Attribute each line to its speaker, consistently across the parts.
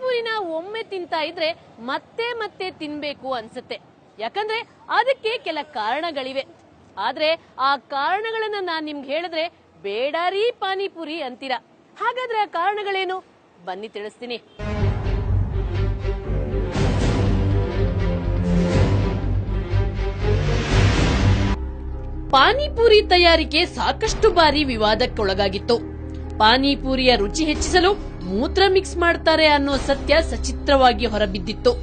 Speaker 1: ಪಾನಿಪುರಿನ ಒಮ್ಮೆ ತಿಂತಾ ಇದ್ರೆ ಮತ್ತೆ ಮತ್ತೆ ತಿನ್ಬೇಕು ಅನ್ಸುತ್ತೆ. ಯಾಕಂದ್ರೆ ಅದಕ್ಕೆ ಕೆಲ ಕಾರಣಗಳಿವೆ. ಆದ್ರೆ ಆ ಕಾರಣಗಳನ್ನ ನಾನ್ ನಿಮ್ಗೆ ಹೇಳಿದ್ರೆ ಬೇಡಾರಿ ಪಾನಿಪುರಿ ಅಂತೀರಾ. ಹಾಗಾದ್ರೆ ಆ ಕಾರಣಗಳೇನು? ಬನ್ನಿ ತಿಳಿಸ್ತೀನಿ. ಪಾನಿಪುರಿ ತಯಾರಿಕೆ ಸಾಕಷ್ಟು ಬಾರಿ ವಿವಾದಕ್ಕೊಳಗಾಗಿತ್ತು. ಪಾನಿಪುರಿಯ ರುಚಿ ಹೆಚ್ಚಿಸಲು ಮೂತ್ರ ಮಿಕ್ಸ್ ಮಾಡ್ತಾರೆ ಅನ್ನೋ ಸತ್ಯ ಸಚಿತ್ರವಾಗಿ ಹೊರಬಿದ್ದಿತ್ತು.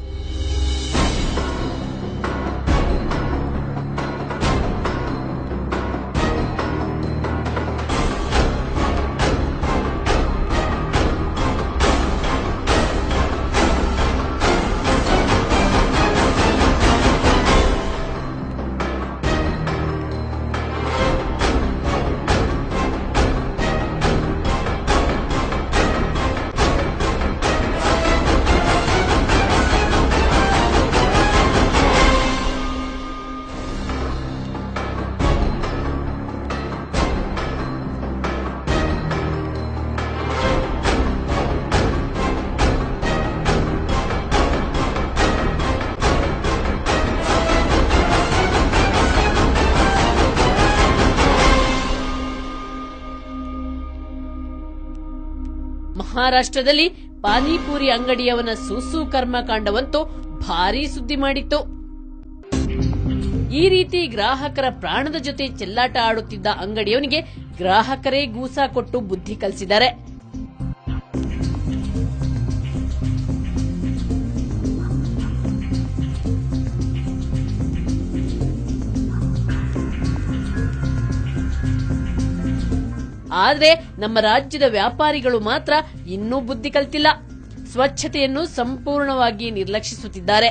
Speaker 1: ಮಹಾರಾಷ್ಟ್ರದಲ್ಲಿ ಪಾನಿಪುರಿ ಅಂಗಡಿಯವನ ಸೂಸು ಕರ್ಮಕಾಂಡವಂತೂ ಭಾರೀ ಸುದ್ದಿ ಮಾಡಿತ್ತು. ಈ ರೀತಿ ಗ್ರಾಹಕರ ಪ್ರಾಣದ ಜೊತೆ ಚೆಲ್ಲಾಟ ಆಡುತ್ತಿದ್ದ ಅಂಗಡಿಯವನಿಗೆ ಗ್ರಾಹಕರೇ ಗೂಸ ಕೊಟ್ಟು ಬುದ್ಧಿ ಕಲಿಸಿದ್ದಾರೆ. ಆದ್ರೆ ನಮ್ಮ ರಾಜ್ಯದ ವ್ಯಾಪಾರಿಗಳು ಮಾತ್ರ ಇನ್ನೂ ಬುದ್ಧಿ ಕಲಿತಿಲ್ಲ. ಸ್ವಚ್ಛತೆಯನ್ನು ಸಂಪೂರ್ಣವಾಗಿ ನಿರ್ಲಕ್ಷಿಸುತ್ತಿದ್ದಾರೆ.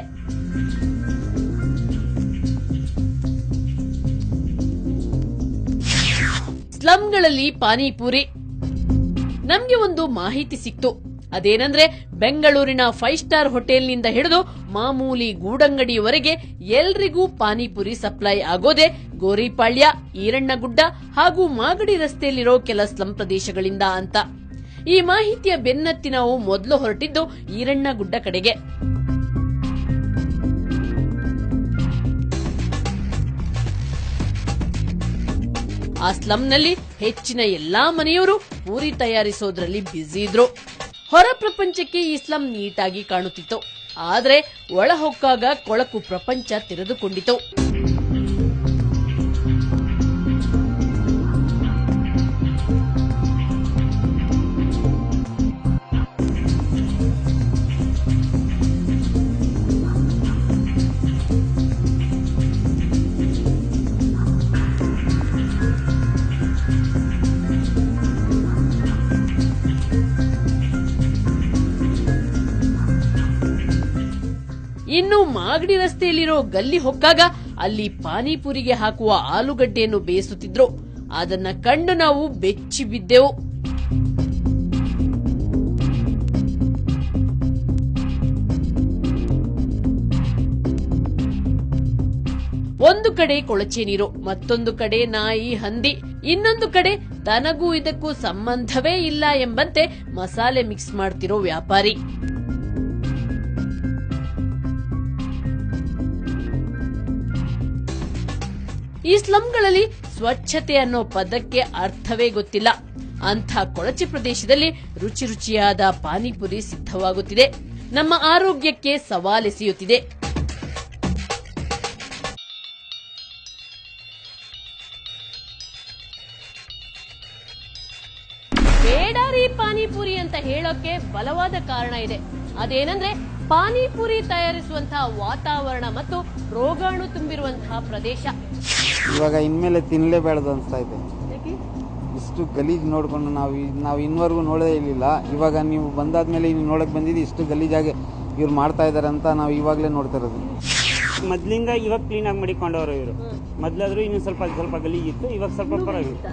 Speaker 1: ಸ್ಲಂಗಳಲ್ಲಿ ಪಾನಿಪುರಿ. ನಮ್ಗೆ ಒಂದು ಮಾಹಿತಿ ಸಿಕ್ತು. ಅದೇನಂದ್ರೆ ಬೆಂಗಳೂರಿನ 5 ಸ್ಟಾರ್ ಹೋಟೆಲ್ನಿಂದ ಹಿಡಿದು ಮಾಮೂಲಿ ಗೂಡಂಗಡಿಯವರೆಗೆ ಎಲ್ರಿಗೂ ಪಾನಿಪುರಿ ಸಪ್ಲೈ ಆಗೋದೆ ಗೋರಿಪಾಳ್ಯ, ಈರಣ್ಣಗುಡ್ಡ ಹಾಗೂ ಮಾಗಡಿ ರಸ್ತೆಯಲ್ಲಿರೋ ಕೆಲ ಸ್ಲಂ ಪ್ರದೇಶಗಳಿಂದ ಅಂತ. ಈ ಮಾಹಿತಿಯ ಬೆನ್ನತ್ತಿ ನಾವು ಮೊದಲು ಹೊರಟಿದ್ದು ಈರಣ್ಣಗುಡ್ಡ ಕಡೆಗೆ. ಆ ಸ್ಲಂನಲ್ಲಿ ಹೆಚ್ಚಿನ ಎಲ್ಲಾ ಮನೆಯವರು ಪೂರಿ ತಯಾರಿಸೋದ್ರಲ್ಲಿ ಬ್ಯುಸಿ ಇದ್ರು. ಹೊರ ಪ್ರಪಂಚಕ್ಕೆ ಈ ಸ್ಲಂ ನೀಟಾಗಿ ಕಾಣುತ್ತಿತ್ತು. ಆದ್ರೆ ಒಳ ಹೊಕ್ಕಾಗ ಕೊಳಕು ಪ್ರಪಂಚ ತೆರೆದುಕೊಂಡಿತು. ಇನ್ನು ಮಾಗಡಿ ರಸ್ತೆಯಲ್ಲಿರೋ ಗಲ್ಲಿ ಹೊಕ್ಕಾಗ ಅಲ್ಲಿ ಪಾನಿಪುರಿಗೆ ಹಾಕುವ ಆಲೂಗಡ್ಡೆಯನ್ನು ಬೇಯಿಸುತ್ತಿದ್ರು. ಅದನ್ನ ಕಂಡು ನಾವು ಬೆಚ್ಚಿ ಬಿದ್ದೆವು. ಒಂದು ಕಡೆ ಕೊಳಚೆ ನೀರು, ಮತ್ತೊಂದು ಕಡೆ ನಾಯಿ, ಹಂದಿ, ಇನ್ನೊಂದು ಕಡೆ ತನಗೂ ಇದಕ್ಕೂ ಸಂಬಂಧವೇ ಇಲ್ಲ ಎಂಬಂತೆ ಮಸಾಲೆ ಮಿಕ್ಸ್ ಮಾಡ್ತಿರೋ ವ್ಯಾಪಾರಿ. ಈ ಸ್ಲಂಗಳಲ್ಲಿ ಸ್ವಚ್ಛತೆ ಅನ್ನೋ ಪದಕ್ಕೆ ಅರ್ಥವೇ ಗೊತ್ತಿಲ್ಲ. ಅಂಥ ಕೊಳಚೆ ಪ್ರದೇಶದಲ್ಲಿ ರುಚಿ ರುಚಿಯಾದ ಪಾನಿಪುರಿ ಸಿದ್ಧವಾಗುತ್ತಿದೆ. ನಮ್ಮ ಆರೋಗ್ಯಕ್ಕೆ ಸವಾಲೆಸೆಯುತ್ತಿದೆ. ಬೇಡಾರಿ ಪಾನಿಪುರಿ ಅಂತ ಹೇಳೋಕೆ ಬಲವಾದ ಕಾರಣ ಇದೆ. ಅದೇನಂದ್ರೆ ಪಾನಿಪುರಿ ತಯಾರಿಸುವಂತಹ ವಾತಾವರಣ ಮತ್ತು ರೋಗಾಣು ತುಂಬಿರುವಂತಹ ಪ್ರದೇಶ.
Speaker 2: ಇವಾಗ ಇನ್ಮೇಲೆ ತಿನ್ನಲೇಬೇಡದು ಅನಿಸ್ತಾ ಇದೆ. ಇಷ್ಟು ಗಲೀಜ್ ನೋಡ್ಕೊಂಡು ನಾವು ಇನ್ನವರೆಗೂ ನೋಡೇ ಇರಲಿಲ್ಲ. ಇವಾಗ ನೀವು ಬಂದಾದ್ಮೇಲೆ ನೀವು ನೋಡಕ್ ಬಂದಿದ್ದು ಇಷ್ಟು ಗಲೀಜಾಗಿ ಇವ್ರು ಮಾಡ್ತಾ ಇದಾರೆ ಅಂತ ನಾವು ಇವಾಗಲೇ ನೋಡ್ತಾ ಇರೋದು.
Speaker 3: ಮೊದ್ಲಿಂದ ಇವಾಗ ಕ್ಲೀನ್ ಆಗಿ ಮಾಡಿಕೊಂಡವರು ಇವರು. ಮೊದ್ಲಾದ್ರೂ ಇನ್ನು ಸ್ವಲ್ಪ ಗಲೀಜಿತ್ತು, ಇವಾಗ ಸ್ವಲ್ಪ ಪರವಾಗಿತ್ತು.